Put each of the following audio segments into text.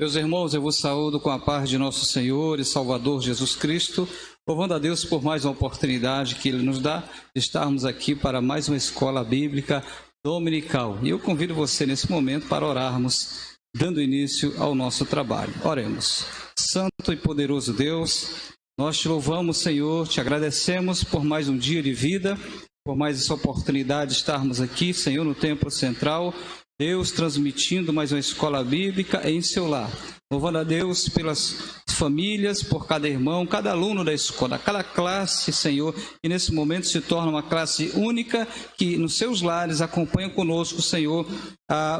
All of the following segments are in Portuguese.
Meus irmãos, eu vos saúdo com a paz de nosso Senhor e Salvador Jesus Cristo, louvando a Deus por mais uma oportunidade que Ele nos dá de estarmos aqui para mais uma escola bíblica dominical. E eu convido você nesse momento para orarmos, dando início ao nosso trabalho. Oremos. Santo e poderoso Deus, nós te louvamos, Senhor, te agradecemos por mais um dia de vida, por mais essa oportunidade de estarmos aqui, Senhor, no Templo Central, Deus transmitindo mais uma escola bíblica em seu lar. Louvando a Deus pelas famílias, por cada irmão, cada aluno da escola, cada classe, Senhor, que nesse momento se torna uma classe única, que nos seus lares acompanha conosco, Senhor,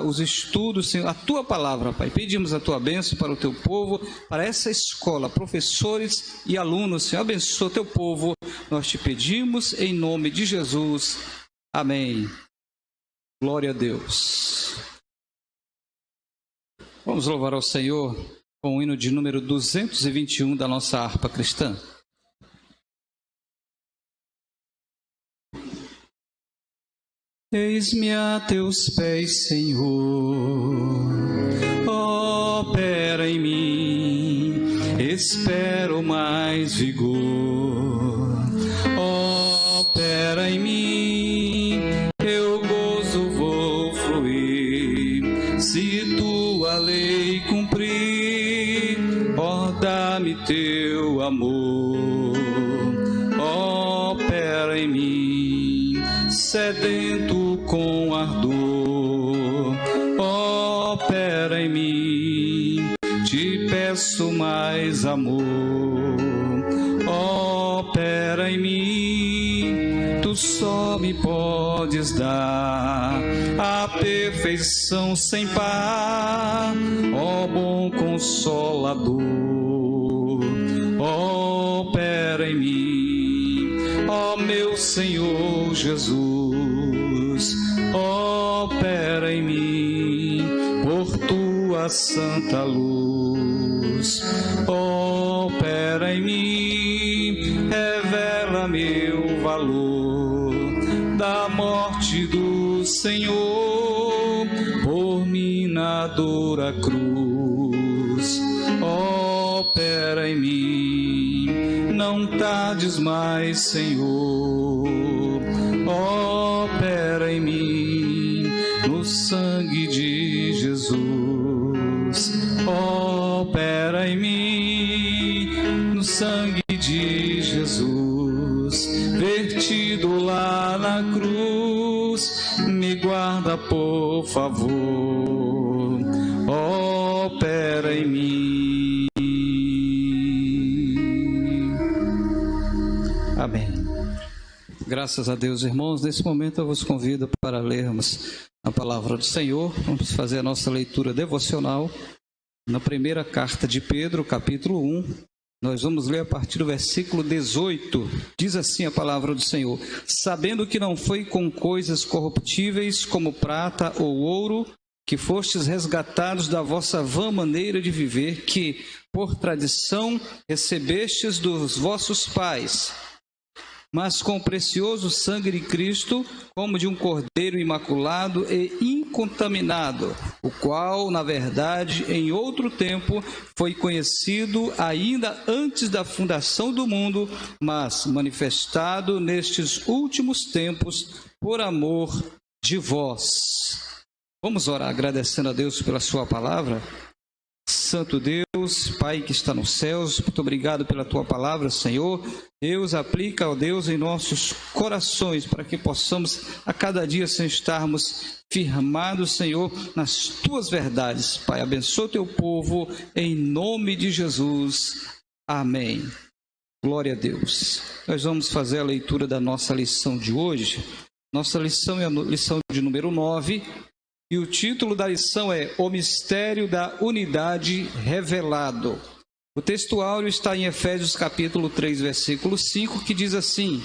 os estudos, Senhor, a Tua palavra, Pai. Pedimos a Tua bênção para o Teu povo, para essa escola, professores e alunos, Senhor, abençoa o Teu povo. Nós te pedimos em nome de Jesus. Amém. Glória a Deus. Vamos louvar ao Senhor com o hino de número 221 da nossa harpa cristã. Eis-me a teus pés, Senhor, opera em mim, espero mais vigor, opera em mim, eu gozo vou fluir, se tua lei cumprir, ó dá-me teu amor, opera em mim, sedento com ardor, opera em mim, te peço mais amor, opera em mim, tu só me podes dar a perfeição sem par, ó bom Consolador, opera em mim, ó meu Senhor Jesus, opera em mim, por tua santa luz, opera em mim, revela meu valor, da morte do Senhor, por mim na dura cruz, opera em mim, não tardes mais, Senhor, opera em mim, no sangue de Jesus, opera em mim, no sangue de Jesus, vertido lá na cruz, me guarda por favor, opera em mim. Amém. Graças a Deus, irmãos. Nesse momento eu vos convido para lermos a palavra do Senhor. Vamos fazer a nossa leitura devocional na primeira carta de Pedro, capítulo 1. Nós vamos ler a partir do versículo 18. Diz assim a palavra do Senhor: sabendo que não foi com coisas corruptíveis como prata ou ouro que fostes resgatados da vossa vã maneira de viver, que por tradição recebestes dos vossos pais, mas com o precioso sangue de Cristo, como de um cordeiro imaculado e incontaminado, o qual, na verdade, em outro tempo foi conhecido ainda antes da fundação do mundo, mas manifestado nestes últimos tempos por amor de vós. Vamos orar agradecendo a Deus pela sua palavra. Santo Deus, Pai que está nos céus, muito obrigado pela Tua palavra, Senhor. Deus, aplica, ó Deus, em nossos corações, para que possamos a cada dia estarmos firmados, Senhor, nas Tuas verdades. Pai, abençoa o Teu povo, em nome de Jesus. Amém. Glória a Deus. Nós vamos fazer a leitura da nossa lição de hoje. Nossa lição é a lição de número 9. E o título da lição é O Mistério da Unidade Revelado. O texto áureo está em Efésios capítulo 3, versículo 5, que diz assim: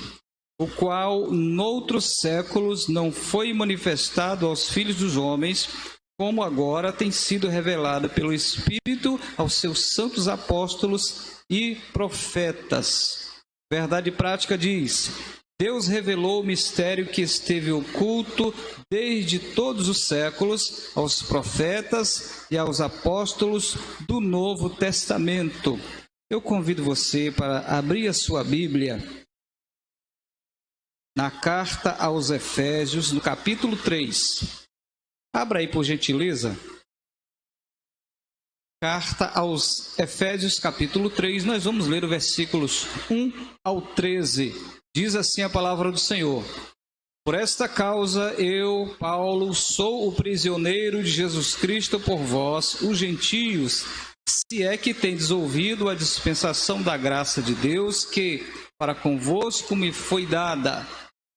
o qual noutros séculos não foi manifestado aos filhos dos homens, como agora tem sido revelado pelo Espírito aos seus santos apóstolos e profetas. Verdade prática diz: Deus revelou o mistério que esteve oculto desde todos os séculos aos profetas e aos apóstolos do Novo Testamento. Eu convido você para abrir a sua Bíblia na carta aos Efésios, no capítulo 3. Abra aí, por gentileza. Carta aos Efésios, capítulo 3. Nós vamos ler os versículos 1 ao 13. Diz assim a palavra do Senhor: Por esta causa eu, Paulo, sou o prisioneiro de Jesus Cristo por vós, os gentios, se é que tendes ouvido a dispensação da graça de Deus, que para convosco me foi dada,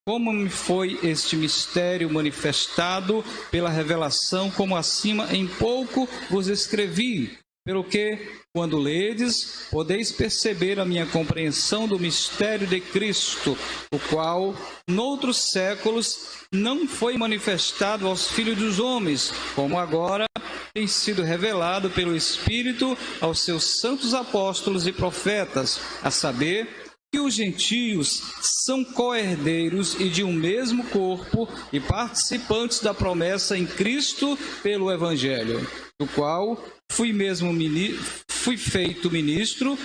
como me foi este mistério manifestado pela revelação, como acima em pouco vos escrevi, pelo que, quando ledes, podeis perceber a minha compreensão do mistério de Cristo, o qual, noutros séculos, não foi manifestado aos filhos dos homens, como agora tem sido revelado pelo Espírito aos seus santos apóstolos e profetas, a saber, que os gentios são co-herdeiros e de um mesmo corpo e participantes da promessa em Cristo pelo Evangelho, do qual fui feito ministro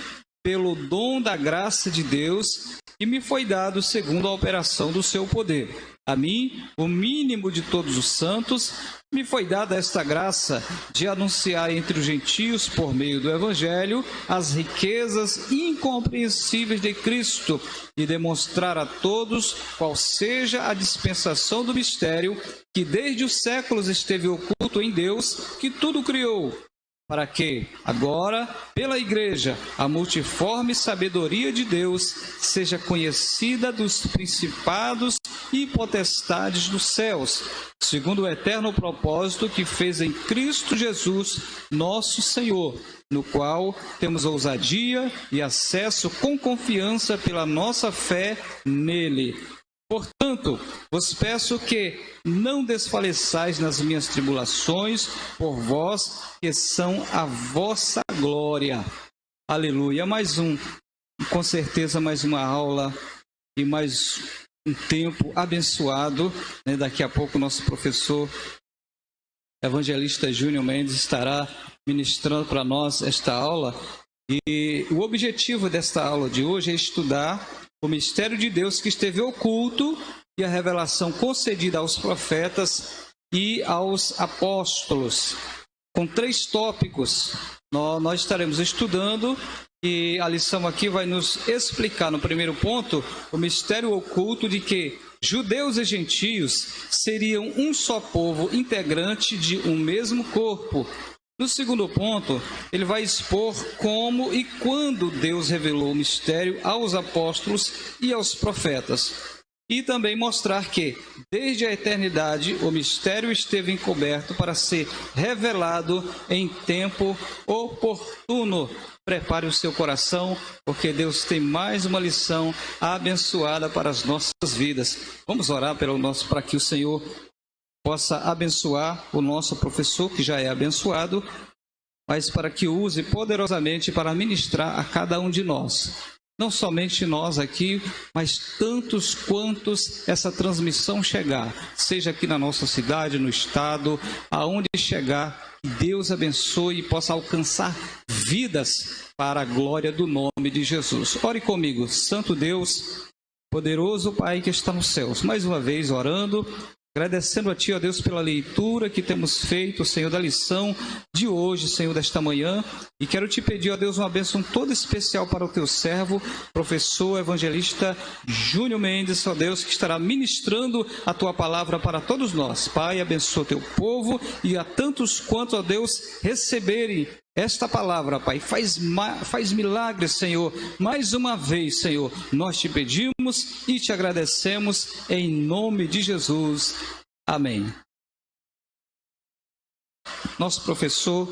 pelo dom da graça de Deus que me foi dado segundo a operação do seu poder. A mim, o mínimo de todos os santos, me foi dada esta graça de anunciar entre os gentios, por meio do Evangelho, as riquezas incompreensíveis de Cristo e demonstrar a todos qual seja a dispensação do mistério que desde os séculos esteve oculto em Deus, que tudo criou, para que, agora, pela Igreja, a multiforme sabedoria de Deus seja conhecida dos principados e potestades dos céus, segundo o eterno propósito que fez em Cristo Jesus, nosso Senhor, no qual temos ousadia e acesso com confiança pela nossa fé nele. Portanto, vos peço que não desfaleçais nas minhas tribulações por vós, que são a vossa glória. Aleluia. Com certeza, mais uma aula e mais um tempo abençoado. Daqui a pouco, nosso professor evangelista Júnior Mendes estará ministrando para nós esta aula. E o objetivo desta aula de hoje é estudar o mistério de Deus que esteve oculto e a revelação concedida aos profetas e aos apóstolos. Com 3 tópicos, nós estaremos estudando e a lição aqui vai nos explicar, no primeiro ponto, o mistério oculto de que judeus e gentios seriam um só povo integrante de um mesmo corpo. No segundo ponto, ele vai expor como e quando Deus revelou o mistério aos apóstolos e aos profetas. E também mostrar que, desde a eternidade, o mistério esteve encoberto para ser revelado em tempo oportuno. Prepare o seu coração, porque Deus tem mais uma lição abençoada para as nossas vidas. Vamos orar para que o Senhor possa abençoar o nosso professor, que já é abençoado, mas para que o use poderosamente para ministrar a cada um de nós. Não somente nós aqui, mas tantos quantos essa transmissão chegar, seja aqui na nossa cidade, no estado, aonde chegar, que Deus abençoe e possa alcançar vidas para a glória do nome de Jesus. Ore comigo, Santo Deus, poderoso Pai que está nos céus, mais uma vez orando, agradecendo a Ti, ó Deus, pela leitura que temos feito, Senhor, da lição de hoje, Senhor, desta manhã. E quero Te pedir, ó Deus, uma bênção toda especial para o Teu servo, professor evangelista Júnior Mendes, ó Deus, que estará ministrando a Tua palavra para todos nós. Pai, abençoa o Teu povo e a tantos quantos, ó Deus, receberem esta palavra, Pai. Faz milagres, Senhor. Mais uma vez, Senhor, nós Te pedimos e Te agradecemos em nome de Jesus. Amém. Nosso professor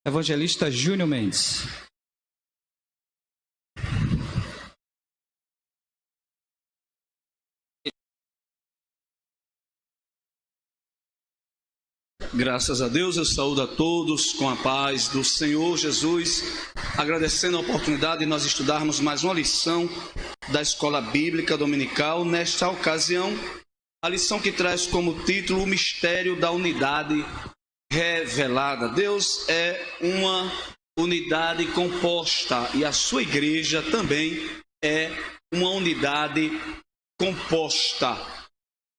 evangelista Júnior Mendes. Graças a Deus, eu saúdo a todos com a paz do Senhor Jesus, agradecendo a oportunidade de nós estudarmos mais uma lição da Escola Bíblica Dominical. Nesta ocasião, a lição que traz como título o mistério da unidade revelada. Deus é uma unidade composta e a sua igreja também é uma unidade composta,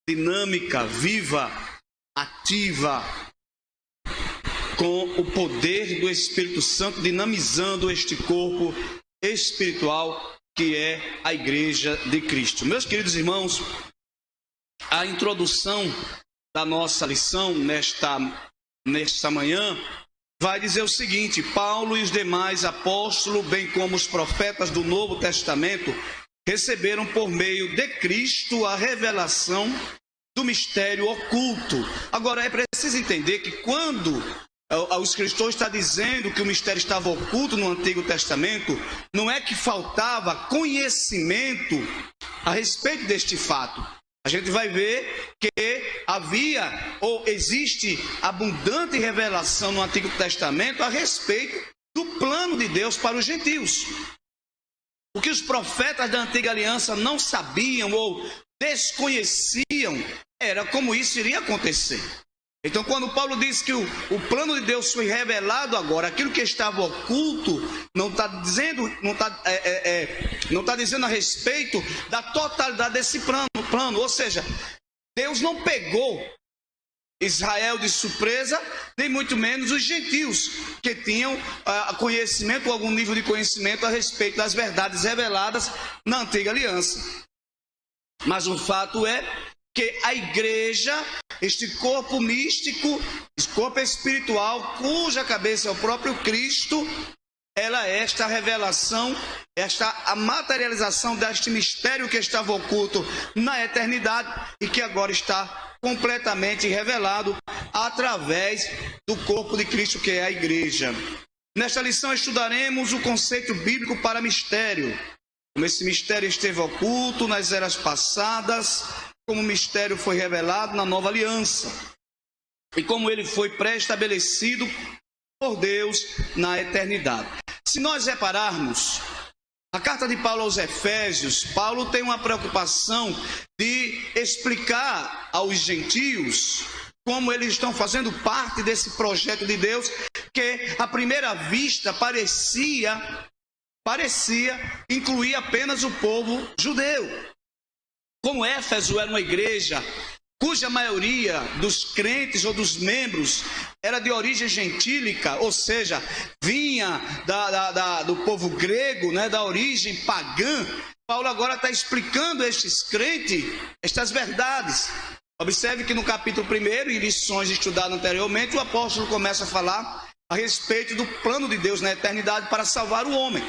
dinâmica, viva, ativa, com o poder do Espírito Santo dinamizando este corpo espiritual que é a Igreja de Cristo. Meus queridos irmãos, a introdução da nossa lição nesta manhã vai dizer o seguinte: Paulo e os demais apóstolos, bem como os profetas do Novo Testamento, receberam por meio de Cristo a revelação do mistério oculto. Agora, é preciso entender que quando o escritor está dizendo que o mistério estava oculto no Antigo Testamento, não é que faltava conhecimento a respeito deste fato. A gente vai ver que havia ou existe abundante revelação no Antigo Testamento a respeito do plano de Deus para os gentios. O que os profetas da Antiga Aliança não sabiam ou desconheciam era como isso iria acontecer. Então, quando Paulo diz que o plano de Deus foi revelado agora, aquilo que estava oculto não está dizendo a respeito da totalidade desse plano. Ou seja, Deus não pegou Israel de surpresa, nem muito menos os gentios que tinham conhecimento ou algum nível de conhecimento a respeito das verdades reveladas na Antiga Aliança. Mas o fato é que a igreja, este corpo místico, esse corpo espiritual, cuja cabeça é o próprio Cristo, ela é esta revelação, a materialização deste mistério que estava oculto na eternidade e que agora está completamente revelado através do corpo de Cristo, que é a igreja. Nesta lição estudaremos o conceito bíblico para mistério, como esse mistério esteve oculto nas eras passadas, como o mistério foi revelado na nova aliança e como ele foi pré-estabelecido por Deus na eternidade. Se nós repararmos, a carta de Paulo aos Efésios, Paulo tem uma preocupação de explicar aos gentios como eles estão fazendo parte desse projeto de Deus, que à primeira vista parecia incluir apenas o povo judeu. Como Éfeso era uma igreja cuja maioria dos crentes ou dos membros era de origem gentílica, ou seja, vinha do povo grego, né, da origem pagã, Paulo agora está explicando a estes crentes estas verdades. Observe que no capítulo 1, em lições estudadas anteriormente, o apóstolo começa a falar a respeito do plano de Deus na eternidade para salvar o homem.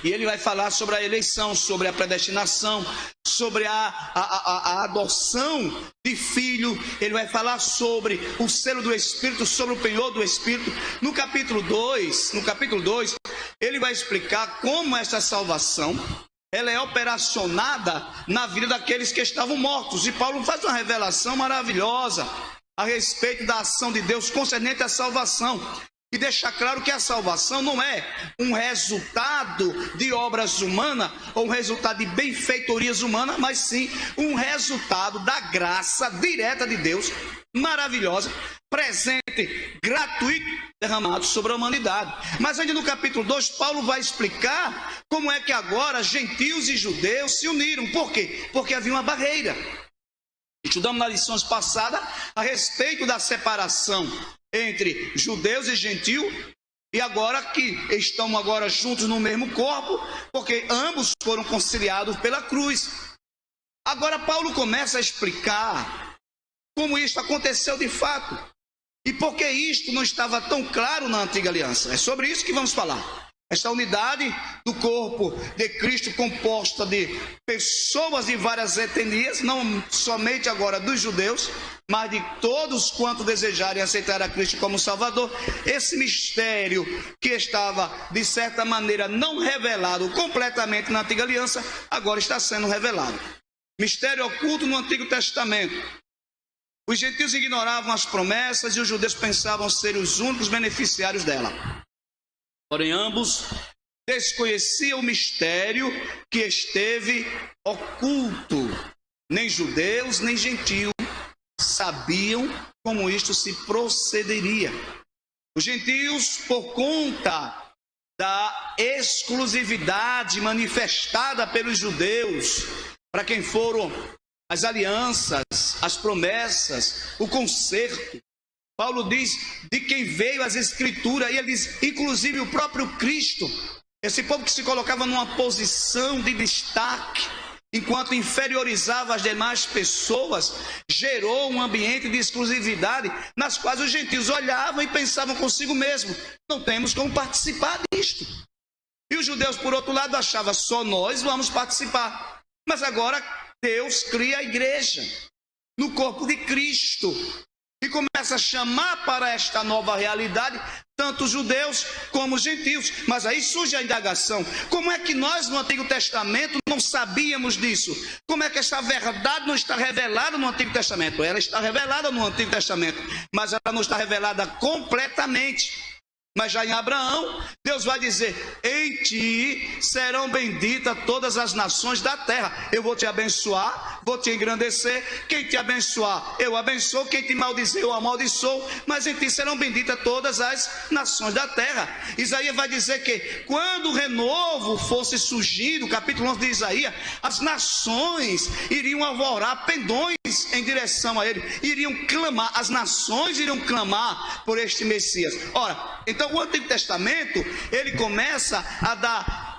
E ele vai falar sobre a eleição, sobre a predestinação, sobre a adoção de filho. Ele vai falar sobre o selo do Espírito, sobre o penhor do Espírito. No capítulo 2, ele vai explicar como essa salvação ela é operacionada na vida daqueles que estavam mortos. E Paulo faz uma revelação maravilhosa a respeito da ação de Deus concernente à salvação. E deixar claro que a salvação não é um resultado de obras humanas ou um resultado de benfeitorias humanas, mas sim um resultado da graça direta de Deus, maravilhosa, presente, gratuito, derramado sobre a humanidade. Mas ainda no capítulo 2, Paulo vai explicar como é que agora gentios e judeus se uniram. Por quê? Porque havia uma barreira. Estudamos nas lições passadas a respeito da separação entre judeus e gentios, e agora que estão agora juntos no mesmo corpo, porque ambos foram conciliados pela cruz. Agora Paulo começa a explicar como isto aconteceu de fato e por que isto não estava tão claro na Antiga Aliança. É sobre isso que vamos falar. Esta unidade do corpo de Cristo, composta de pessoas de várias etnias, não somente agora dos judeus, mas de todos quanto desejarem aceitar a Cristo como Salvador. Esse mistério que estava, de certa maneira, não revelado completamente na Antiga Aliança, agora está sendo revelado. Mistério oculto no Antigo Testamento. Os gentios ignoravam as promessas e os judeus pensavam ser os únicos beneficiários dela. Porém, ambos desconheciam o mistério que esteve oculto. Nem judeus, nem gentios sabiam como isto se procederia. Os gentios, por conta da exclusividade manifestada pelos judeus, para quem foram as alianças, as promessas, o conserto. Paulo diz de quem veio as escrituras, e ele diz, inclusive o próprio Cristo, esse povo que se colocava numa posição de destaque, enquanto inferiorizava as demais pessoas, gerou um ambiente de exclusividade, nas quais os gentios olhavam e pensavam consigo mesmo, não temos como participar disto. E os judeus, por outro lado, achavam, só nós vamos participar. Mas agora Deus cria a igreja no corpo de Cristo e começa a chamar para esta nova realidade tanto os judeus como os gentios. Mas aí surge a indagação, como é que nós no Antigo Testamento não sabíamos disso? Como é que essa verdade não está revelada no Antigo Testamento? Ela está revelada no Antigo Testamento, mas ela não está revelada completamente. Mas já em Abraão, Deus vai dizer, em ti serão benditas todas as nações da terra. Eu vou te abençoar, vou te engrandecer. Quem te abençoar, eu abençoo. Quem te maldizer, eu amaldiçoo. Mas em ti serão benditas todas as nações da terra. Isaías vai dizer que quando o renovo fosse surgindo, capítulo 11 de Isaías, as nações iriam alvorar pendões em direção a ele. Iriam clamar, as nações iriam clamar por este Messias. Ora, então o Antigo Testamento, ele começa a dar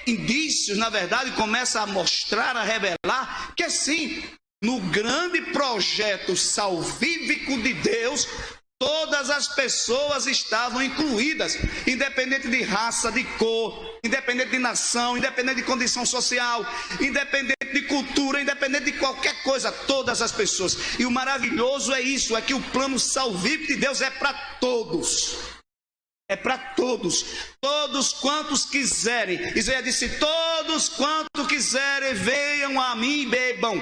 indícios, na verdade, começa a mostrar, a revelar, que assim, no grande projeto salvífico de Deus, todas as pessoas estavam incluídas, independente de raça, de cor, independente de nação, independente de condição social, independente de cultura, independente de qualquer coisa, todas as pessoas. E o maravilhoso é isso, é que o plano salvífico de Deus é para todos. É para todos, todos quantos quiserem. Isaías disse, todos quantos quiserem, venham a mim e bebam.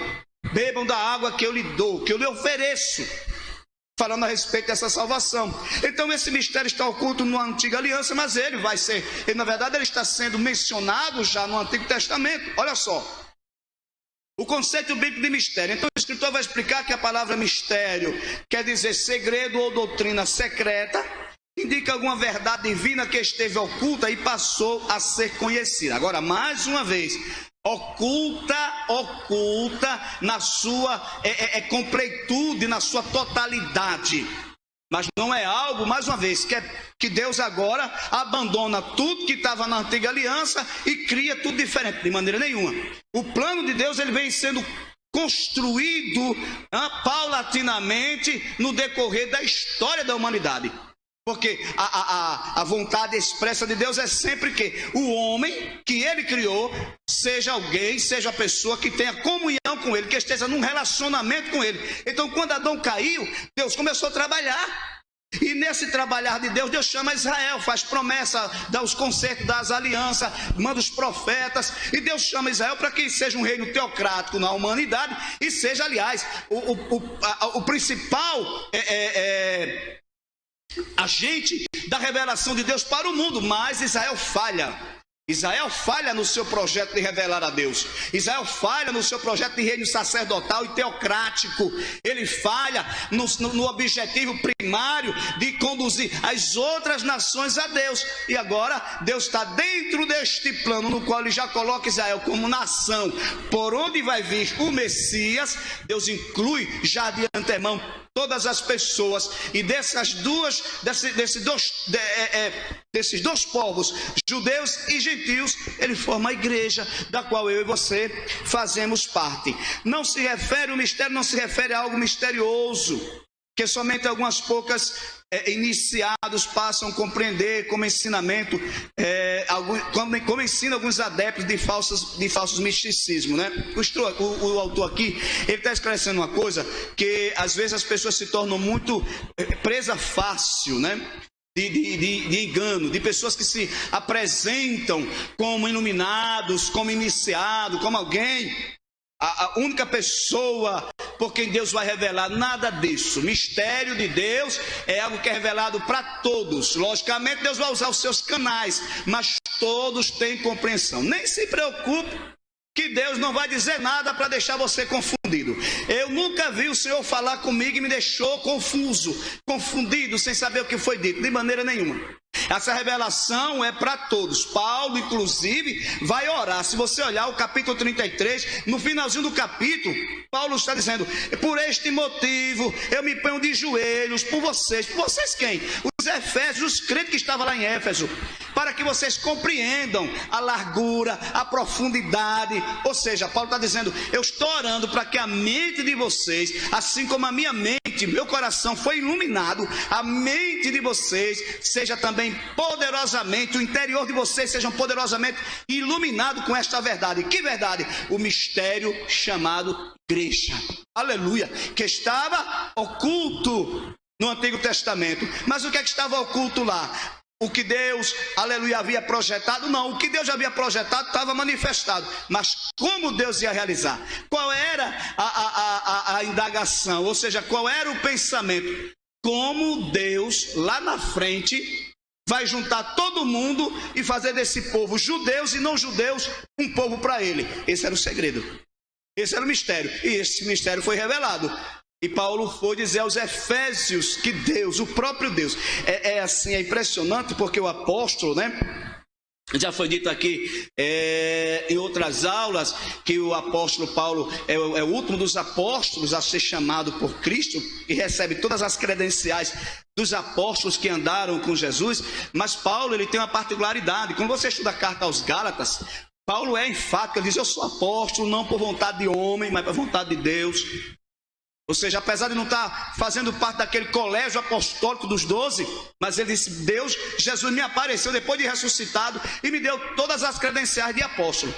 Bebam da água que eu lhe dou, que eu lhe ofereço. Falando a respeito dessa salvação. Então esse mistério está oculto na antiga aliança, mas ele vai ser, na verdade ele está sendo mencionado já no Antigo Testamento. Olha só, o conceito bíblico de mistério. Então o escritor vai explicar que a palavra mistério quer dizer segredo ou doutrina secreta, indica alguma verdade divina que esteve oculta e passou a ser conhecida. Agora, mais uma vez, oculta na sua completude, na sua totalidade. Mas não é algo, mais uma vez, que Deus agora abandona tudo que estava na antiga aliança e cria tudo diferente, de maneira nenhuma. O plano de Deus, ele vem sendo construído paulatinamente no decorrer da história da humanidade. Porque a vontade expressa de Deus é sempre que o homem que ele criou seja alguém, seja a pessoa que tenha comunhão com ele, que esteja num relacionamento com ele. Então, quando Adão caiu, Deus começou a trabalhar. E nesse trabalhar de Deus, Deus chama Israel, faz promessa, dá os concertos, dá as alianças, manda os profetas. E Deus chama Israel para que seja um reino teocrático na humanidade e seja, aliás, o principal agente da revelação de Deus para o mundo. Mas Israel falha. Israel falha no seu projeto de revelar a Deus. Israel falha no seu projeto de reino sacerdotal e teocrático. Ele falha no objetivo primário de conduzir as outras nações a Deus. E agora Deus está dentro deste plano no qual ele já coloca Israel como nação, por onde vai vir o Messias. Deus inclui já de antemão todas as pessoas, e desses dois povos, judeus e gentios, ele forma a igreja, da qual eu e você fazemos parte. Não se refere, o mistério não se refere a algo misterioso, que somente algumas poucas iniciados passam a compreender como ensinamento, como ensina alguns adeptos de falsos misticismos, né? O autor aqui, ele está esclarecendo uma coisa, que às vezes as pessoas se tornam muito presa fácil, né? De engano, de pessoas que se apresentam como iluminados, como iniciados, como alguém, a única pessoa por quem Deus vai revelar, nada disso. Mistério de Deus é algo que é revelado para todos. Logicamente Deus vai usar os seus canais, mas todos têm compreensão. Nem se preocupe que Deus não vai dizer nada para deixar você confundido. Eu nunca vi o Senhor falar comigo e me deixou confuso, confundido, sem saber o que foi dito, de maneira nenhuma. Essa revelação é para todos. Paulo, inclusive, vai orar. Se você olhar o capítulo 33, no finalzinho do capítulo, Paulo está dizendo: por este motivo eu me ponho de joelhos por vocês. Por vocês quem? Os efésios, os crentes que estavam lá em Éfeso, para que vocês compreendam a largura, a profundidade. Ou seja, Paulo está dizendo: eu estou orando para que a mente de vocês, assim como a minha mente, meu coração foi iluminado, a mente de vocês seja também poderosamente, o interior de vocês seja poderosamente iluminado com esta verdade. Que verdade? O mistério chamado igreja. Aleluia. Que estava oculto no Antigo Testamento. Mas o que é que estava oculto lá? O que Deus, aleluia, havia projetado? Não, o que Deus havia projetado estava manifestado. Mas como Deus ia realizar? Qual era a indagação? Ou seja, qual era o pensamento? Como Deus, lá na frente, vai juntar todo mundo e fazer desse povo, judeus e não judeus, um povo para ele. Esse era o segredo. Esse era o mistério. E esse mistério foi revelado. E Paulo foi dizer aos Efésios que Deus, o próprio Deus, assim, é impressionante, porque o apóstolo, né? Já foi dito aqui em outras aulas que o apóstolo Paulo é o último dos apóstolos a ser chamado por Cristo e recebe todas as credenciais dos apóstolos que andaram com Jesus. Mas Paulo, ele tem uma particularidade. Quando você estuda a carta aos Gálatas, Paulo é enfático, ele diz: eu sou apóstolo não por vontade de homem, mas por vontade de Deus. Ou seja, apesar de não estar fazendo parte daquele colégio apostólico dos 12, mas ele disse: Deus, Jesus me apareceu depois de ressuscitado e me deu todas as credenciais de apóstolo.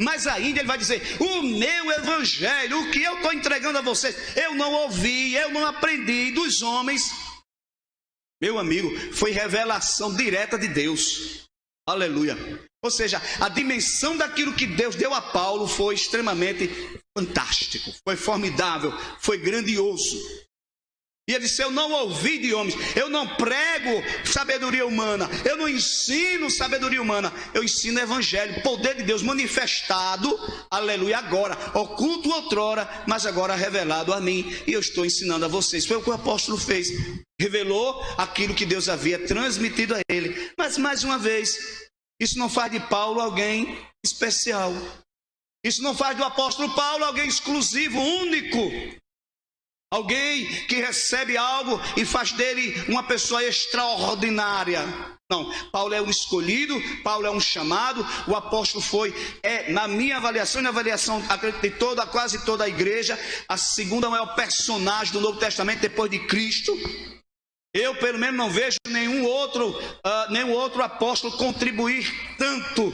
Mas ainda ele vai dizer: o meu evangelho, o que eu estou entregando a vocês, eu não ouvi, eu não aprendi dos homens. Meu amigo, foi revelação direta de Deus. Aleluia. Ou seja, a dimensão daquilo que Deus deu a Paulo foi extremamente fantástico, foi formidável, foi grandioso. E ele disse: eu não ouvi de homens, eu não prego sabedoria humana, eu não ensino sabedoria humana, eu ensino evangelho, poder de Deus manifestado, aleluia, agora, oculto outrora, mas agora revelado a mim, e eu estou ensinando a vocês. Foi o que o apóstolo fez, revelou aquilo que Deus havia transmitido a ele. Mas mais uma vez, isso não faz de Paulo alguém especial. Isso não faz do apóstolo Paulo alguém exclusivo, único. Alguém que recebe algo e faz dele uma pessoa extraordinária. Não, Paulo é um escolhido, Paulo é um chamado. O apóstolo foi, na minha avaliação e na avaliação, acredito, de quase toda a igreja, a segunda maior personagem do Novo Testamento depois de Cristo. Eu, pelo menos, não vejo nenhum outro apóstolo contribuir tanto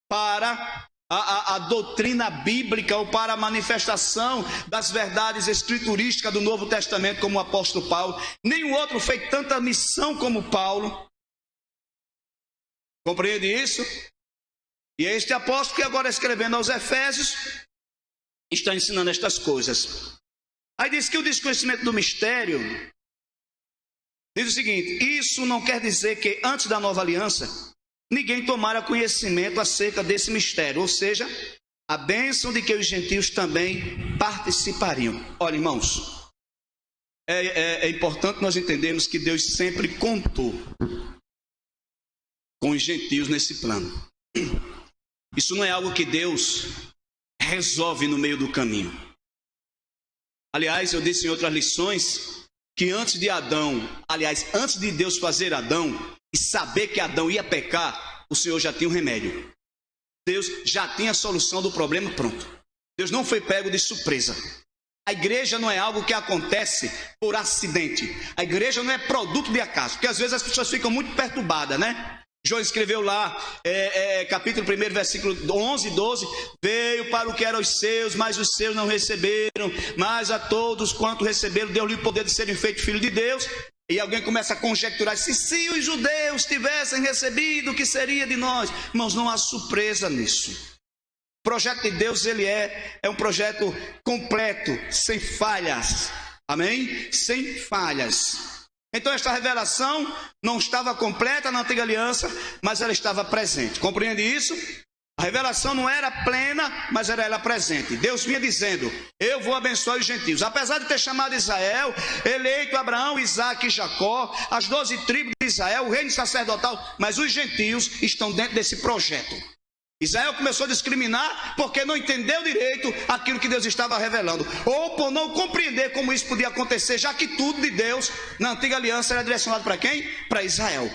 para a doutrina bíblica ou para a manifestação das verdades escriturísticas do Novo Testamento como o apóstolo Paulo. Nenhum outro fez tanta missão como Paulo. Compreende isso? E é este apóstolo que agora, escrevendo aos Efésios, está ensinando estas coisas. Aí diz que o desconhecimento do mistério, diz o seguinte: isso não quer dizer que antes da nova aliança ninguém tomara conhecimento acerca desse mistério, ou seja, a bênção de que os gentios também participariam. Olha, irmãos, é importante nós entendermos que Deus sempre contou com os gentios nesse plano. Isso não é algo que Deus resolve no meio do caminho. Aliás, eu disse em outras lições que antes de Deus fazer Adão e saber que Adão ia pecar, o Senhor já tinha um remédio. Deus já tinha a solução do problema pronto. Deus não foi pego de surpresa. A igreja não é algo que acontece por acidente. A igreja não é produto de acaso, porque às vezes as pessoas ficam muito perturbadas, né? João escreveu lá, capítulo 1, versículo 11 e 12, veio para o que eram os seus, mas os seus não receberam, mas a todos quanto receberam, deu-lhe o poder de serem feitos filhos de Deus. E alguém começa a conjecturar: se os judeus tivessem recebido, o que seria de nós? Irmãos, não há surpresa nisso. O projeto de Deus, ele é um projeto completo, sem falhas. Amém? Sem falhas. Então esta revelação não estava completa na antiga aliança, mas ela estava presente. Compreende isso? A revelação não era plena, mas era ela presente. Deus vinha dizendo: eu vou abençoar os gentios. Apesar de ter chamado Israel, eleito Abraão, Isaque e Jacó, as 12 tribos de Israel, o reino sacerdotal, mas os gentios estão dentro desse projeto. Israel começou a discriminar porque não entendeu direito aquilo que Deus estava revelando, ou por não compreender como isso podia acontecer, já que tudo de Deus na antiga aliança era direcionado para quem? Para Israel.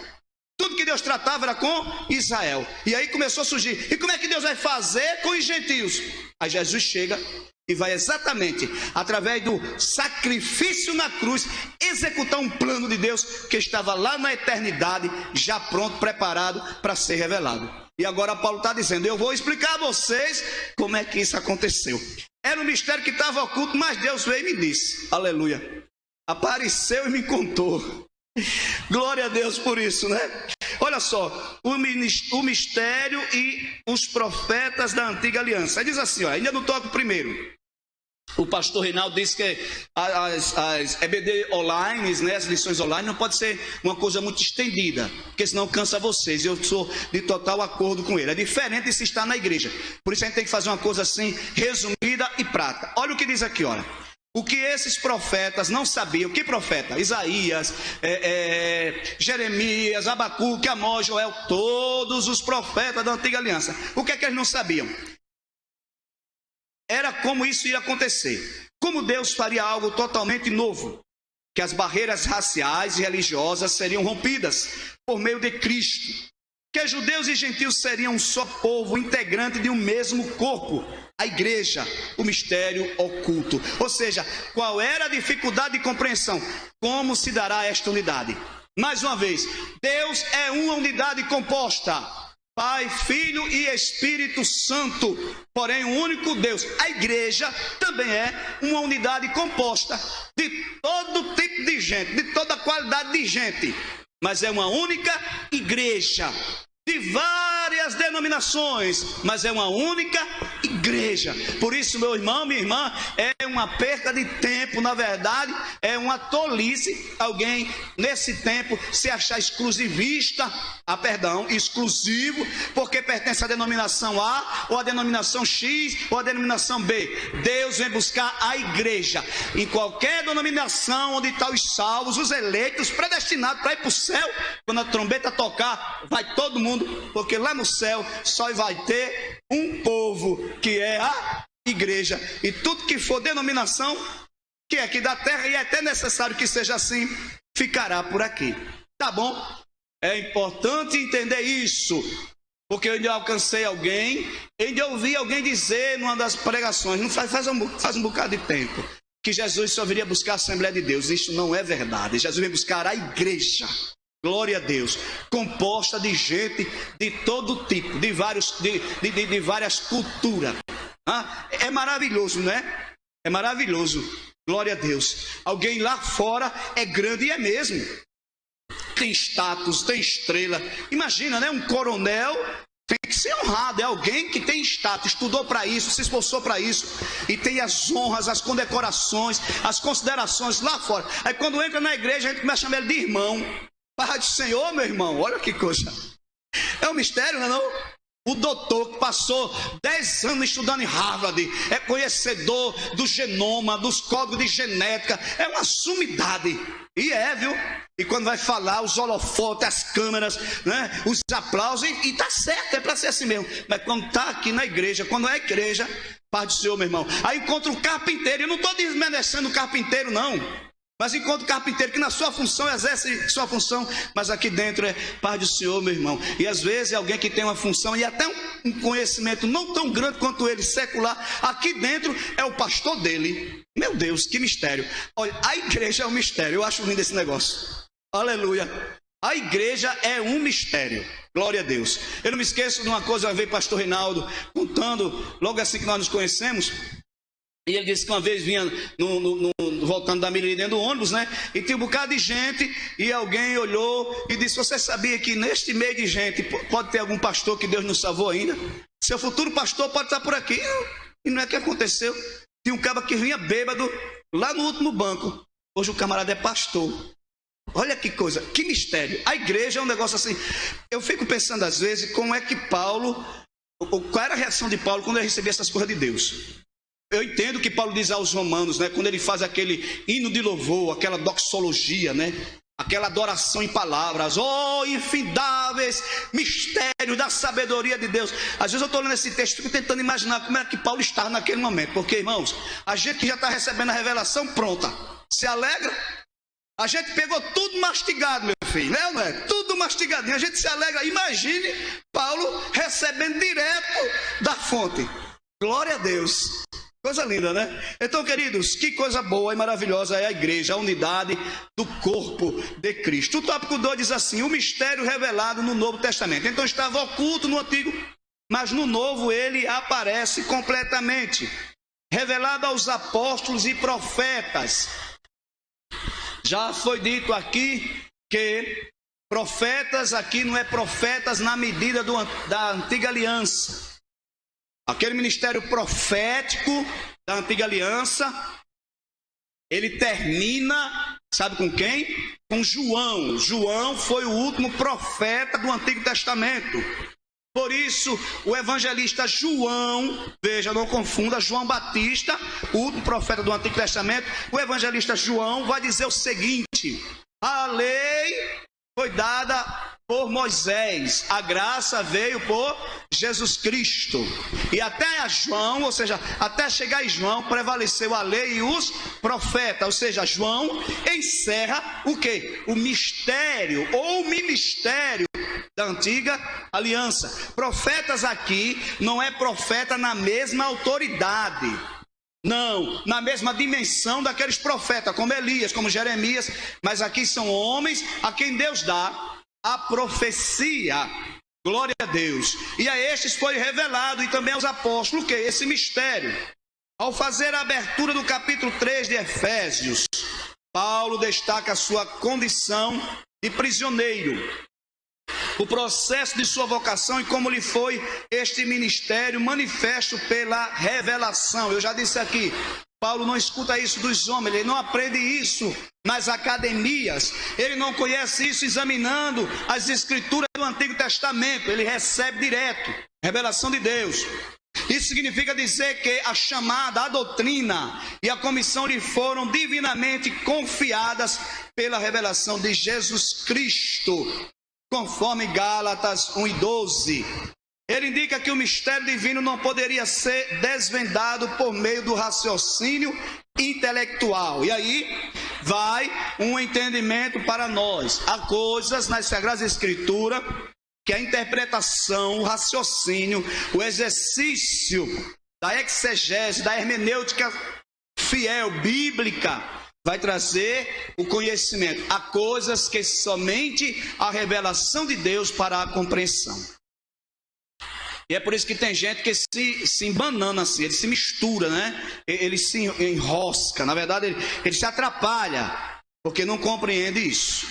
Tudo que Deus tratava era com Israel. E aí começou a surgir: e como é que Deus vai fazer com os gentios? Aí Jesus chega e vai exatamente, através do sacrifício na cruz, executar um plano de Deus que estava lá na eternidade, já pronto, preparado para ser revelado. E agora Paulo está dizendo: eu vou explicar a vocês como é que isso aconteceu. Era um mistério que estava oculto, mas Deus veio e me disse. Aleluia. Apareceu e me contou. Glória a Deus por isso, né? Olha só, o mistério e os profetas da antiga aliança. Aí diz assim, ó, ainda no tópico primeiro. O pastor Reinaldo disse que as EBD online, né, as lições online, não pode ser uma coisa muito estendida, porque senão cansa vocês. Eu sou de total acordo com ele. É diferente de se estar na igreja. Por isso a gente tem que fazer uma coisa assim, resumida e prática. Olha o que diz aqui, olha. O que esses profetas não sabiam. Que profeta? Isaías, Jeremias, Abacuque, Amós, Joel, todos os profetas da antiga aliança. O que é que eles não sabiam? Era como isso ia acontecer. Como Deus faria algo totalmente novo. Que as barreiras raciais e religiosas seriam rompidas por meio de Cristo. Que judeus e gentios seriam um só povo, integrante de um mesmo corpo. A igreja, o mistério oculto. Ou seja, qual era a dificuldade de compreensão? Como se dará esta unidade? Mais uma vez, Deus é uma unidade composta. Pai, Filho e Espírito Santo, porém um único Deus. A igreja também é uma unidade composta de todo tipo de gente, de toda qualidade de gente, mas é uma única igreja, de várias denominações, mas é uma única igreja. Por isso, meu irmão, minha irmã, é uma perda de tempo, na verdade, é uma tolice alguém nesse tempo se achar exclusivista, exclusivo, porque pertence à denominação A, ou à denominação X, ou à denominação B. Deus vem buscar a igreja, em qualquer denominação onde estão os salvos, os eleitos, predestinados para ir para o céu. Quando a trombeta tocar, vai todo mundo, porque lá no céu só vai ter um povo, que é a igreja. E tudo que for denominação, que é aqui da terra, e é até necessário que seja assim, ficará por aqui. Tá bom? É importante entender isso, porque eu ainda alcancei alguém, ainda ouvi alguém dizer numa das pregações, não faz um bocado de tempo, que Jesus só viria buscar a Assembleia de Deus. Isso não é verdade. Jesus vem buscar a igreja. Glória a Deus, composta de gente de todo tipo, de várias culturas. É maravilhoso, né? É maravilhoso. Glória a Deus. Alguém lá fora é grande, e é mesmo. Tem status, tem estrela. Imagina, né? Um coronel tem que ser honrado. É alguém que tem status, estudou para isso, se esforçou para isso, e tem as honras, as condecorações, as considerações lá fora. Aí quando entra na igreja, a gente começa a chamar ele de irmão. Pai do Senhor, meu irmão, olha que coisa. É um mistério, não é não? O doutor que passou 10 anos estudando em Harvard, é conhecedor do genoma, dos códigos de genética, é uma sumidade. E viu? E quando vai falar, os holofotes, as câmeras, né? Os aplausos, e tá certo, é para ser assim mesmo. Mas quando tá aqui na igreja, quando é igreja, Pai do Senhor, meu irmão, aí encontra um carpinteiro. Eu não estou desmerecendo o carpinteiro, não. Mas enquanto o carpinteiro que na sua função exerce sua função, mas aqui dentro é Pai do Senhor, meu irmão. E às vezes é alguém que tem uma função e até um conhecimento não tão grande quanto ele, secular, aqui dentro é o pastor dele. Meu Deus, que mistério. Olha, a igreja é um mistério. Eu acho lindo esse negócio. Aleluia. A igreja é um mistério. Glória a Deus. Eu não me esqueço de uma coisa, uma vez pastor Reinaldo contando, logo assim que nós nos conhecemos. E ele disse que uma vez vinha voltando da Miri dentro do ônibus, né? E tinha um bocado de gente, e alguém olhou e disse: você sabia que neste meio de gente pode ter algum pastor que Deus nos salvou ainda? Seu futuro pastor pode estar por aqui. E não é que aconteceu. Tinha um cara que vinha bêbado lá no último banco. Hoje o camarada é pastor. Olha que coisa, que mistério. A igreja é um negócio assim. Eu fico pensando às vezes como é que Paulo, qual era a reação de Paulo quando ele recebia essas coisas de Deus. Eu entendo que Paulo diz aos romanos, né, quando ele faz aquele hino de louvor, aquela doxologia, né, aquela adoração em palavras, oh, infindáveis mistérios da sabedoria de Deus. Às vezes eu estou lendo esse texto e fico tentando imaginar como é que Paulo estava naquele momento. Porque, irmãos, a gente que já está recebendo a revelação pronta, se alegra. A gente pegou tudo mastigado, meu filho, né? Não é? Tudo mastigadinho, a gente se alegra. Imagine Paulo recebendo direto da fonte. Glória a Deus. Coisa linda, né? Então, queridos, que coisa boa e maravilhosa é a igreja, a unidade do corpo de Cristo. O tópico 2 diz assim: o mistério revelado no Novo Testamento. Então estava oculto no Antigo, mas no Novo ele aparece completamente. Revelado aos apóstolos e profetas. Já foi dito aqui que profetas aqui não é profetas na medida da antiga aliança. Aquele ministério profético da antiga aliança, ele termina, sabe com quem? Com João. João foi o último profeta do Antigo Testamento. Por isso, o evangelista João, veja, não confunda, João Batista, o último profeta do Antigo Testamento, o evangelista João vai dizer o seguinte: a lei foi dada por Moisés, a graça veio por Jesus Cristo. E até a João, ou seja, até chegar em João, prevaleceu a lei e os profetas. Ou seja, João encerra o quê? O mistério ou ministério da antiga aliança. Profetas aqui não é profeta na mesma autoridade. Não, na mesma dimensão daqueles profetas, como Elias, como Jeremias. Mas aqui são homens a quem Deus dá a profecia. Glória a Deus. E a estes foi revelado, e também aos apóstolos, o que? Esse mistério. Ao fazer a abertura do capítulo 3 de Efésios, Paulo destaca a sua condição de prisioneiro, o processo de sua vocação e como lhe foi este ministério manifesto pela revelação. Eu já disse aqui, Paulo não escuta isso dos homens, ele não aprende isso nas academias, ele não conhece isso examinando as escrituras do Antigo Testamento, ele recebe direto, revelação de Deus. Isso significa dizer que a chamada, a doutrina e a comissão lhe foram divinamente confiadas pela revelação de Jesus Cristo, conforme Gálatas 1:12. Ele indica que o mistério divino não poderia ser desvendado por meio do raciocínio intelectual. E aí vai um entendimento para nós. Há coisas nas Sagradas Escrituras que a interpretação, o raciocínio, o exercício da exegese, da hermenêutica fiel, bíblica, vai trazer o conhecimento. Há coisas que somente a revelação de Deus para a compreensão. E é por isso que tem gente que se embanana assim, ele se mistura, né? Ele se enrosca, na verdade ele se atrapalha, porque não compreende isso.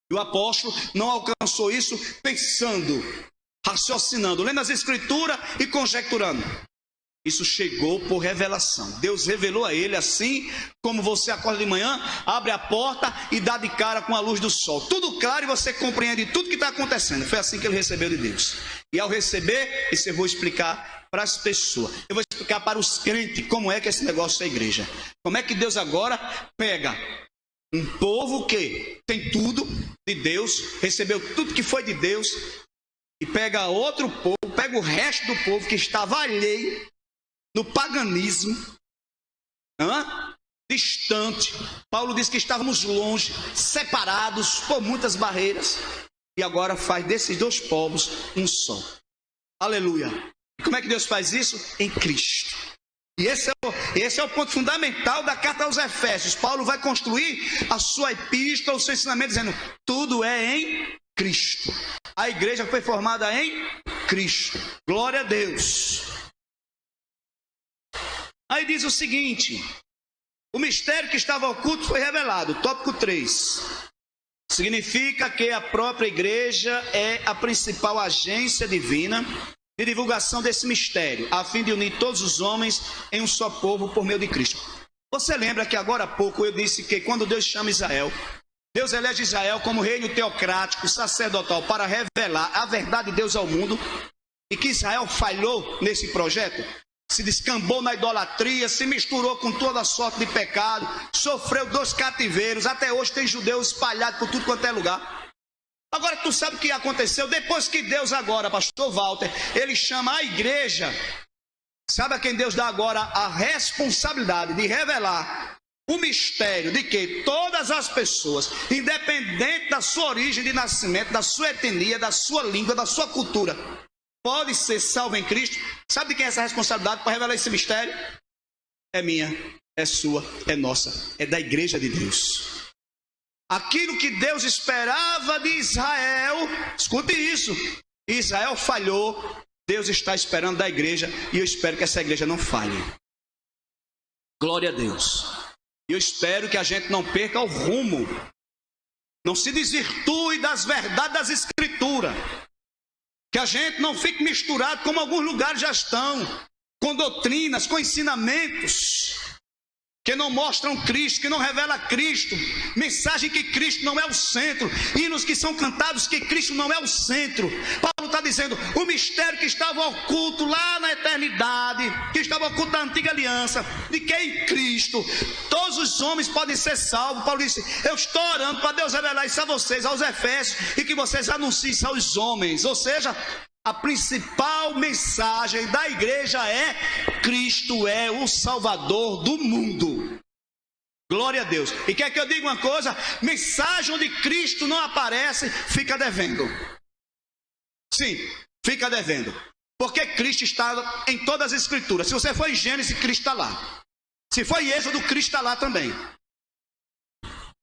E o apóstolo não alcançou isso pensando, raciocinando, lendo as escrituras e conjecturando. Isso chegou por revelação. Deus revelou a ele assim como você acorda de manhã, abre a porta e dá de cara com a luz do sol. Tudo claro e você compreende tudo que está acontecendo. Foi assim que ele recebeu de Deus. E ao receber, isso eu vou explicar para as pessoas. Eu vou explicar para os crentes como é que esse negócio é igreja. Como é que Deus agora pega um povo que tem tudo de Deus, recebeu tudo que foi de Deus, e pega outro povo, pega o resto do povo que estava alheio no paganismo, distante. Paulo diz que estávamos longe, separados por muitas barreiras, e agora faz desses dois povos um só. Aleluia. E como é que Deus faz isso? Em Cristo. E esse é o ponto fundamental da carta aos Efésios. Paulo vai construir a sua epístola, o seu ensinamento, dizendo: tudo é em Cristo. A igreja foi formada em Cristo. Glória a Deus. Aí diz o seguinte: o mistério que estava oculto foi revelado. Tópico 3. Significa que a própria igreja é a principal agência divina de divulgação desse mistério, a fim de unir todos os homens em um só povo por meio de Cristo. Você lembra que agora há pouco eu disse que quando Deus chama Israel, Deus elege Israel como reino teocrático, sacerdotal, para revelar a verdade de Deus ao mundo, e que Israel falhou nesse projeto, se descambou na idolatria, se misturou com toda sorte de pecado, sofreu 2 cativeiros, até hoje tem judeus espalhados por tudo quanto é lugar. Agora tu sabe o que aconteceu? Depois que Deus agora, pastor Walter, ele chama a igreja, sabe a quem Deus dá agora a responsabilidade de revelar o mistério de que todas as pessoas, independente da sua origem de nascimento, da sua etnia, da sua língua, da sua cultura, pode ser salvo em Cristo. Sabe de quem é essa responsabilidade para revelar esse mistério? É minha, é sua, é nossa, é da igreja de Deus. Aquilo que Deus esperava de Israel, escute isso, Israel falhou, Deus está esperando da igreja, e eu espero que essa igreja não falhe. Glória a Deus. Eu espero que a gente não perca o rumo, não se desvirtue das verdades das Escrituras, que a gente não fique misturado como alguns lugares já estão, com doutrinas, com ensinamentos que não mostram Cristo, que não revela Cristo, mensagem que Cristo não é o centro, hinos que são cantados que Cristo não é o centro. Paulo está dizendo, o mistério que estava oculto lá na eternidade, que estava oculto na antiga aliança, de que em Cristo todos os homens podem ser salvos. Paulo disse, eu estou orando para Deus revelar isso a vocês, aos Efésios, e que vocês anunciem isso aos homens. Ou seja, a principal mensagem da igreja é: Cristo é o Salvador do mundo. Glória a Deus. E quer que eu diga uma coisa? Mensagem onde Cristo não aparece, fica devendo. Sim, fica devendo. Porque Cristo está em todas as Escrituras. Se você for em Gênesis, Cristo está lá. Se for em Êxodo, Cristo está lá também.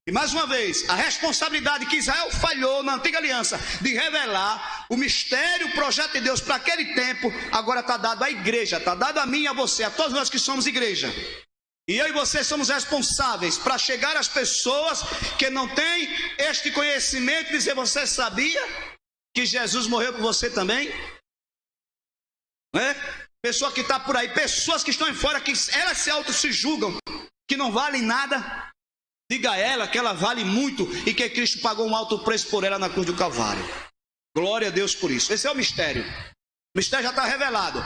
E mais uma vez, a responsabilidade que Israel falhou na antiga aliança de revelar o mistério, o projeto de Deus para aquele tempo, agora está dado à igreja, está dado a mim e a você, a todos nós que somos igreja. E eu e você somos responsáveis para chegar às pessoas que não têm este conhecimento e dizer, você sabia que Jesus morreu por você também? Né? Pessoa que está por aí, pessoas que estão em fora, que elas se julgam, que não valem nada. Diga a ela que ela vale muito e que Cristo pagou um alto preço por ela na cruz do Calvário. Glória a Deus por isso. Esse é o mistério. O mistério já está revelado.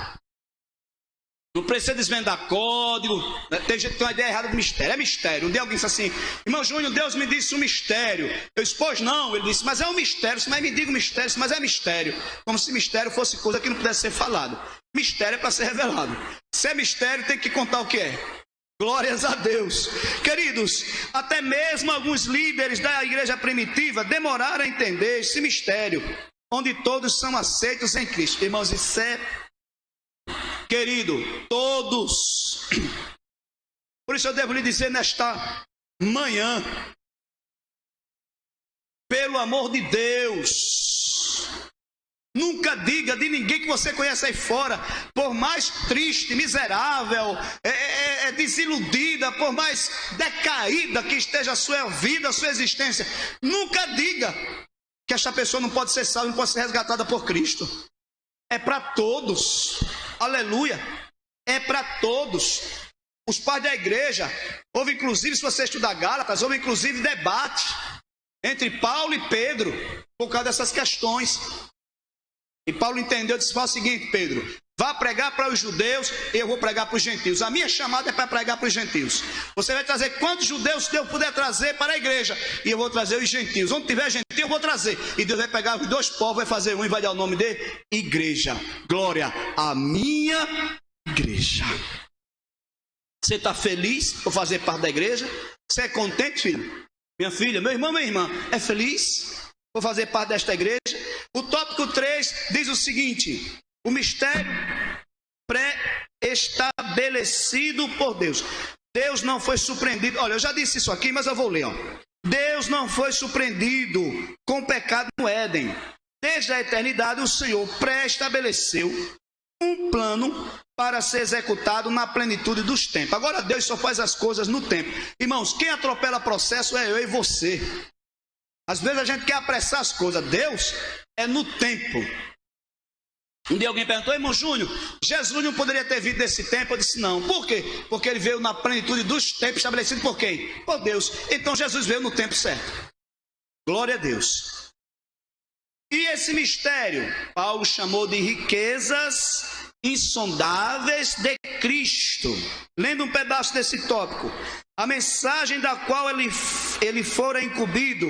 Não precisa desvendar código. Tem gente que tem uma ideia errada do mistério. É mistério. Um dia alguém disse assim, irmão Júnior, Deus me disse um mistério. Eu disse, pois não. Ele disse, mas é um mistério. Mas me diga um mistério. Mas é mistério. Como se mistério fosse coisa que não pudesse ser falado. Mistério é para ser revelado. Se é mistério, tem que contar o que é. Glórias a Deus. Queridos, até mesmo alguns líderes da igreja primitiva demoraram a entender esse mistério, onde todos são aceitos em Cristo. Irmãos, isso é, querido, todos. Por isso eu devo lhe dizer nesta manhã, pelo amor de Deus, nunca diga de ninguém que você conhece aí fora, por mais triste, miserável, desiludida, por mais decaída que esteja a sua vida, a sua existência, nunca diga que esta pessoa não pode ser salva, não pode ser resgatada por Cristo. É para todos, aleluia, é para todos. Os pais da igreja, houve inclusive, se você estudar Gálatas, houve inclusive debate entre Paulo e Pedro, por causa dessas questões. E Paulo entendeu, disse, fala o seguinte, Pedro, vá pregar para os judeus e eu vou pregar para os gentios. A minha chamada é para pregar para os gentios. Você vai trazer quantos judeus Deus puder trazer para a igreja, e eu vou trazer os gentios. Onde tiver gentil eu vou trazer. E Deus vai pegar os dois povos, vai fazer um e vai dar o nome de igreja. Glória à minha igreja. Você está feliz por fazer parte da igreja? Você é contente, filho? Minha filha, meu irmão, minha irmã, é feliz por fazer parte desta igreja? O tópico 3 diz o seguinte: o mistério pré-estabelecido por Deus. Deus não foi surpreendido. Olha, eu já disse isso aqui, mas eu vou ler. Deus não foi surpreendido com o pecado no Éden. Desde a eternidade, o Senhor pré-estabeleceu um plano para ser executado na plenitude dos tempos. Agora Deus só faz as coisas no tempo. Irmãos, quem atropela processo é eu e você. Às vezes a gente quer apressar as coisas. Deus é no tempo. Um dia alguém perguntou: irmão Júnior, Jesus não poderia ter vindo desse tempo? Eu disse: não. Por quê? Porque ele veio na plenitude dos tempos estabelecidos por quem? Por Deus. Então Jesus veio no tempo certo. Glória a Deus. E esse mistério, Paulo chamou de riquezas insondáveis de Cristo. Lendo um pedaço desse tópico: a mensagem da qual ele fora incumbido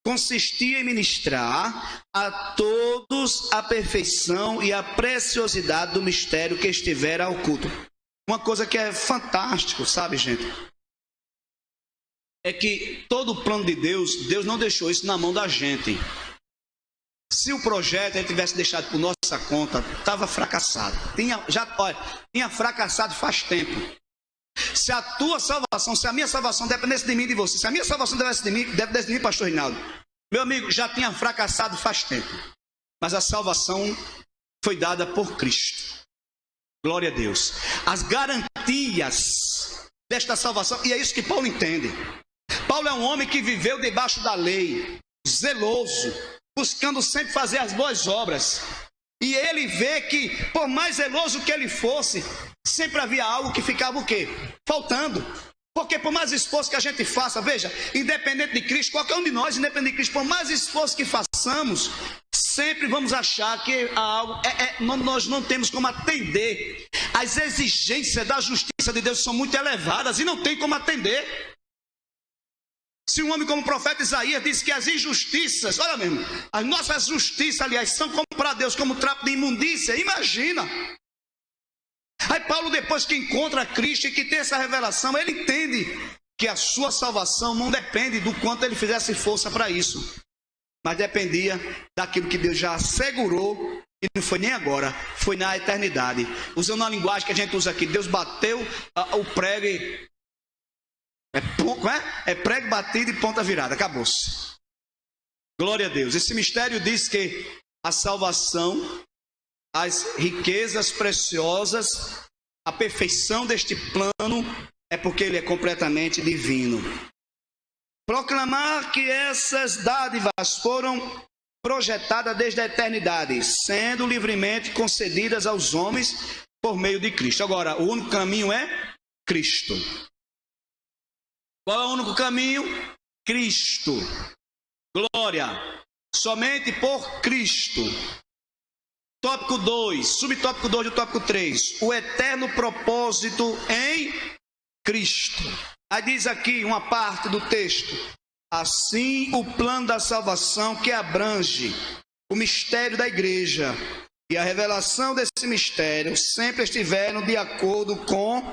consistia em ministrar a todos a perfeição e a preciosidade do mistério que estivera oculto. Uma coisa que é fantástico, sabe, gente? É que todo o plano de Deus, Deus não deixou isso na mão da gente. Se o projeto ele tivesse deixado por nossa conta, estava fracassado. Tinha fracassado faz tempo. Se a tua salvação, se a minha salvação dependesse de mim e de você, se a minha salvação dependesse de mim, pastor Reinaldo, meu amigo, já tinha fracassado faz tempo. Mas a salvação foi dada por Cristo. Glória a Deus. As garantias desta salvação, e é isso que Paulo entende. Paulo é um homem que viveu debaixo da lei, zeloso, buscando sempre fazer as boas obras. E ele vê que, por mais zeloso que ele fosse, sempre havia algo que ficava o quê? Faltando. Porque por mais esforço que a gente faça, veja, independente de Cristo, qualquer um de nós, independente de Cristo, por mais esforço que façamos, sempre vamos achar que nós não temos como atender. As exigências da justiça de Deus são muito elevadas e não tem como atender. Se um homem como o profeta Isaías diz que as injustiças, olha mesmo, as nossas justiças, aliás, são como para Deus, como trapo de imundícia, imagina. Aí Paulo, depois que encontra Cristo e que tem essa revelação, ele entende que a sua salvação não depende do quanto ele fizesse força para isso, mas dependia daquilo que Deus já assegurou, e não foi nem agora, foi na eternidade. Usando a linguagem que a gente usa aqui, Deus bateu o prego e... É prego batido e ponta virada, acabou-se. Glória a Deus. Esse mistério diz que a salvação, as riquezas preciosas, a perfeição deste plano é porque ele é completamente divino. Proclamar que essas dádivas foram projetadas desde a eternidade, sendo livremente concedidas aos homens por meio de Cristo. Agora, o único caminho é Cristo. Qual é o único caminho? Cristo. Glória. Somente por Cristo. Tópico 2, subtópico 2 do tópico 3. O eterno propósito em Cristo. Aí diz aqui uma parte do texto: assim o plano da salvação que abrange o mistério da igreja e a revelação desse mistério sempre estiveram de acordo com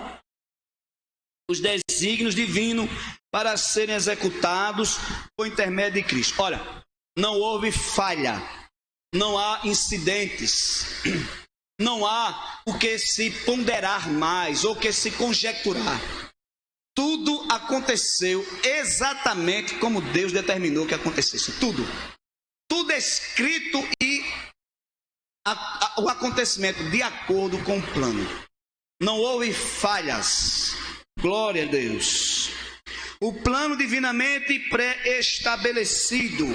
os desígnios divinos para serem executados por intermédio de Cristo. Olha, não houve falha, não há incidentes, não há o que se ponderar mais ou que se conjecturar. Tudo aconteceu exatamente como Deus determinou que acontecesse. Tudo é escrito e o acontecimento de acordo com o plano. Não houve falhas. Glória a Deus. O plano divinamente pré-estabelecido.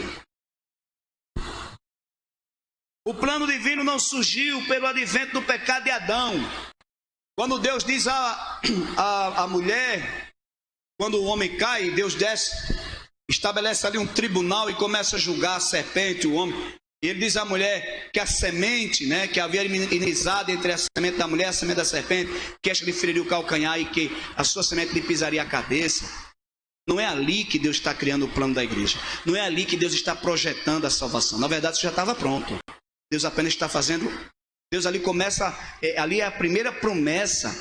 O plano divino não surgiu pelo advento do pecado de Adão. Quando Deus diz à mulher, quando o homem cai, Deus desce, estabelece ali um tribunal e começa a julgar a serpente, o homem. E ele diz à mulher que a semente, né, que havia inimizade entre a semente da mulher e a semente da serpente, que esta lhe feriria o calcanhar e que a sua semente lhe pisaria a cabeça. Não é ali que Deus está criando o plano da igreja. Não é ali que Deus está projetando a salvação. Na verdade, isso já estava pronto. Deus apenas está fazendo... Deus ali começa... ali é a primeira promessa.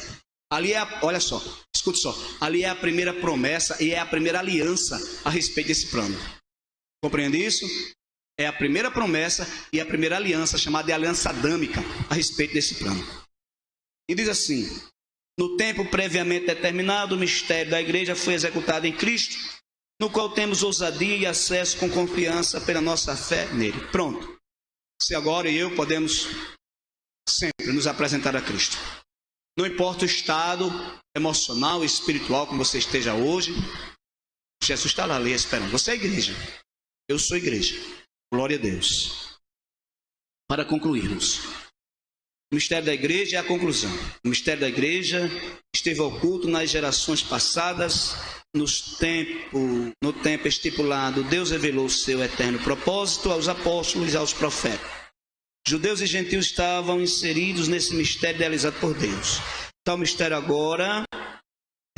Ali é olha só, escute só. Ali é a primeira promessa e é a primeira aliança a respeito desse plano. Compreende isso? É a primeira promessa e a primeira aliança, chamada de aliança adâmica, a respeito desse plano. E diz assim: no tempo previamente determinado, o mistério da igreja foi executado em Cristo, no qual temos ousadia e acesso com confiança pela nossa fé nele. Pronto. Se agora e eu podemos sempre nos apresentar a Cristo. Não importa o estado emocional e espiritual como você esteja hoje, Jesus está lá ali esperando. Você é igreja. Eu sou igreja. Glória a Deus. Para concluirmos, O mistério da igreja é a conclusão. O mistério da igreja esteve oculto nas gerações passadas, no tempo estipulado. Deus revelou o seu eterno propósito aos apóstolos e aos profetas. Judeus e gentios estavam inseridos nesse mistério idealizado por Deus. Tal mistério agora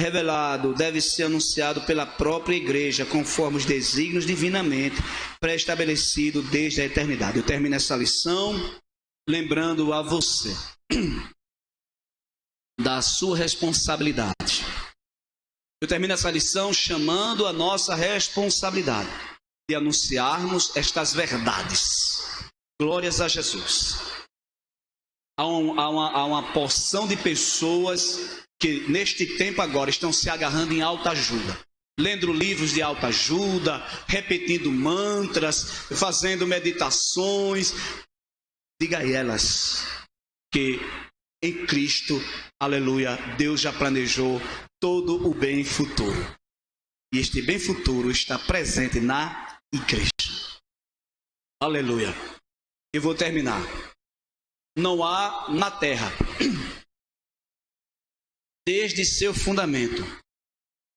revelado deve ser anunciado pela própria igreja, conforme os desígnios divinamente pré-estabelecidos desde a eternidade. Eu termino essa lição lembrando a você da sua responsabilidade. Eu termino essa lição chamando a nossa responsabilidade de anunciarmos estas verdades. Glórias a Jesus. Há uma porção de pessoas que neste tempo agora estão se agarrando em autoajuda, lendo livros de autoajuda, repetindo mantras, fazendo meditações. Diga a elas que em Cristo, aleluia, Deus já planejou todo o bem futuro. E este bem futuro está presente na igreja. Aleluia. Eu vou terminar. Não há na terra, desde seu fundamento,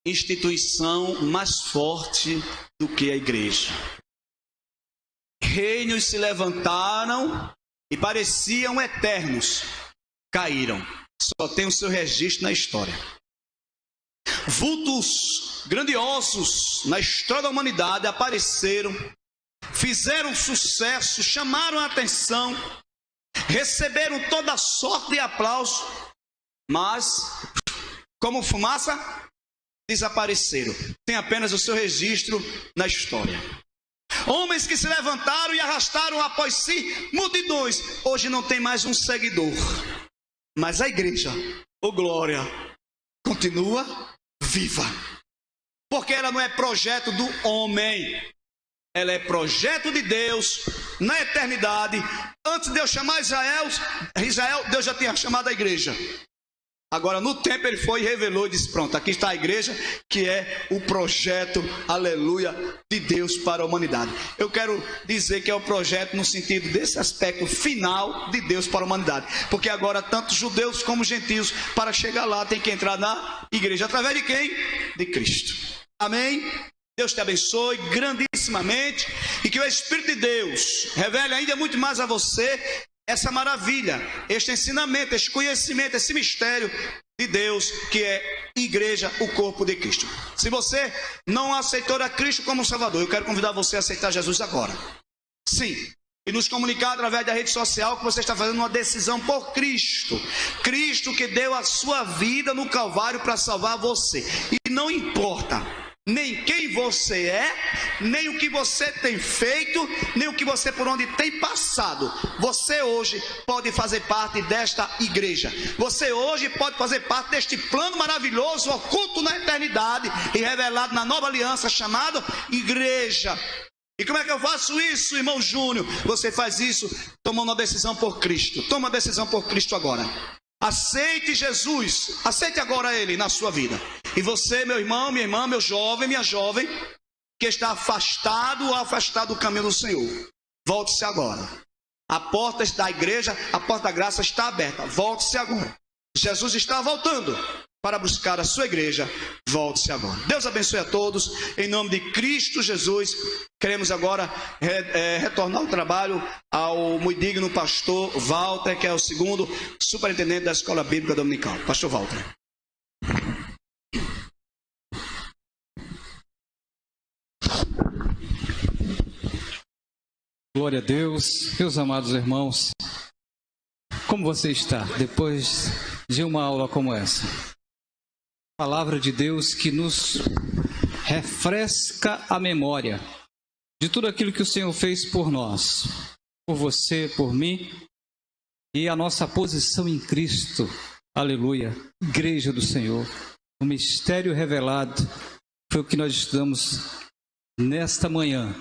instituição mais forte do que a igreja. Reinos se levantaram e pareciam eternos, caíram. Só tem o seu registro na história. Vultos grandiosos na história da humanidade apareceram, fizeram sucesso, chamaram a atenção, receberam toda sorte de aplauso, mas, como fumaça, desapareceram. Tem apenas o seu registro na história. Homens que se levantaram e arrastaram após si multidões. Hoje não tem mais um seguidor. Mas a igreja, oh glória, continua viva. Porque ela não é projeto do homem. Ela é projeto de Deus na eternidade. Antes de Deus chamar Israel, Deus já tinha chamado a igreja. Agora no tempo ele foi e revelou e disse, pronto, aqui está a igreja, que é o projeto, aleluia, de Deus para a humanidade. Eu quero dizer que é o projeto no sentido desse aspecto final de Deus para a humanidade. Porque agora tanto judeus como gentios, para chegar lá, tem que entrar na igreja. Através de quem? De Cristo. Amém? Deus te abençoe grandissimamente e que o Espírito de Deus revele ainda muito mais a você essa maravilha, este ensinamento, este conhecimento, esse mistério de Deus que é igreja, o corpo de Cristo. Se você não aceitou a Cristo como Salvador, eu quero convidar você a aceitar Jesus agora. Sim. E nos comunicar através da rede social que você está fazendo uma decisão por Cristo. Cristo que deu a sua vida no Calvário para salvar você. E não importa nem quem você é, nem o que você tem feito, nem o que você por onde tem passado. Você hoje pode fazer parte desta igreja. Você hoje pode fazer parte deste plano maravilhoso, oculto na eternidade e revelado na nova aliança, chamado igreja. E como é que eu faço isso, irmão Júnior? Você faz isso tomando uma decisão por Cristo. Toma uma decisão por Cristo agora. Aceite Jesus, aceite agora Ele na sua vida. E você, meu irmão, minha irmã, meu jovem, minha jovem, que está afastado ou afastado do caminho do Senhor, volte-se agora. A porta da igreja, a porta da graça está aberta, volte-se agora. Jesus está voltando para buscar a sua igreja, volte-se agora. Deus abençoe a todos, em nome de Cristo Jesus. Queremos agora retornar ao trabalho ao muito digno pastor Walter, que é o segundo superintendente da Escola Bíblica Dominical. Pastor Walter. Glória a Deus, meus amados irmãos. Como você está depois de uma aula como essa? Palavra de Deus que nos refresca a memória de tudo aquilo que o Senhor fez por nós, por você, por mim, e a nossa posição em Cristo. Aleluia, igreja do Senhor. O mistério revelado foi o que nós estudamos nesta manhã.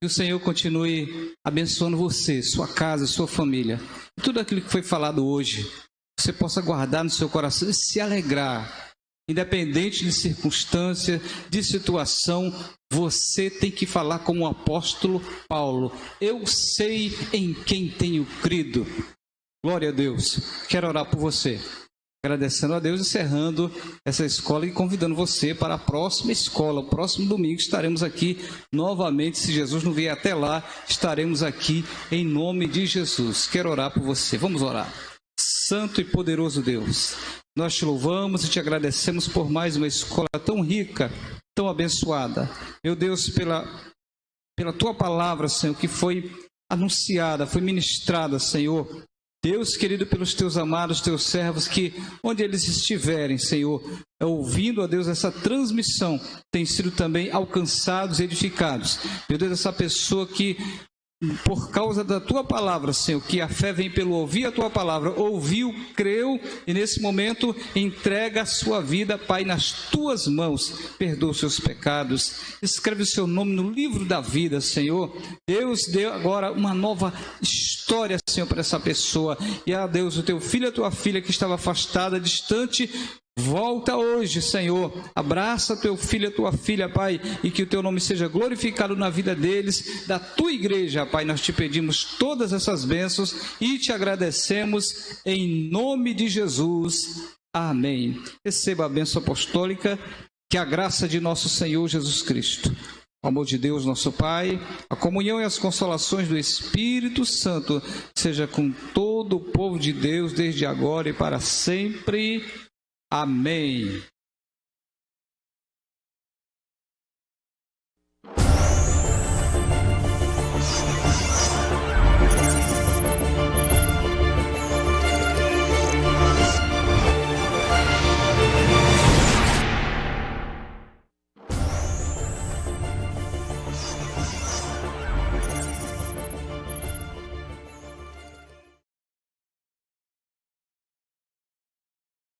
Que o Senhor continue abençoando você, sua casa, sua família. Tudo aquilo que foi falado hoje, você possa guardar no seu coração e se alegrar. Independente de circunstância, de situação, você tem que falar como o apóstolo Paulo. Eu sei em quem tenho crido. Glória a Deus. Quero orar por você. Agradecendo a Deus, encerrando essa escola e convidando você para a próxima escola. O próximo domingo estaremos aqui novamente. Se Jesus não vier até lá, estaremos aqui em nome de Jesus. Quero orar por você. Vamos orar. Santo e poderoso Deus, nós te louvamos e te agradecemos por mais uma escola tão rica, tão abençoada. Meu Deus, pela tua palavra, Senhor, que foi anunciada, foi ministrada, Senhor. Deus querido, pelos teus amados, teus servos, que onde eles estiverem, Senhor, ouvindo a Deus essa transmissão, tem sido também alcançados e edificados. Meu Deus, essa pessoa que, por causa da tua palavra, Senhor, que a fé vem pelo ouvir a tua palavra, ouviu, creu e nesse momento entrega a sua vida, Pai, nas tuas mãos. Perdoa os seus pecados, escreve o seu nome no livro da vida, Senhor. Deus deu agora uma nova história, Senhor, para essa pessoa. E a Deus, o teu filho, a tua filha que estava afastada, distante, volta hoje, Senhor. Abraça teu filho, a tua filha, Pai, e que o teu nome seja glorificado na vida deles, da tua igreja, Pai. Nós te pedimos todas essas bênçãos e te agradecemos em nome de Jesus. Amém. Receba a bênção apostólica, que a graça de nosso Senhor Jesus Cristo, o amor de Deus, nosso Pai, a comunhão e as consolações do Espírito Santo seja com todo o povo de Deus, desde agora e para sempre. Amém.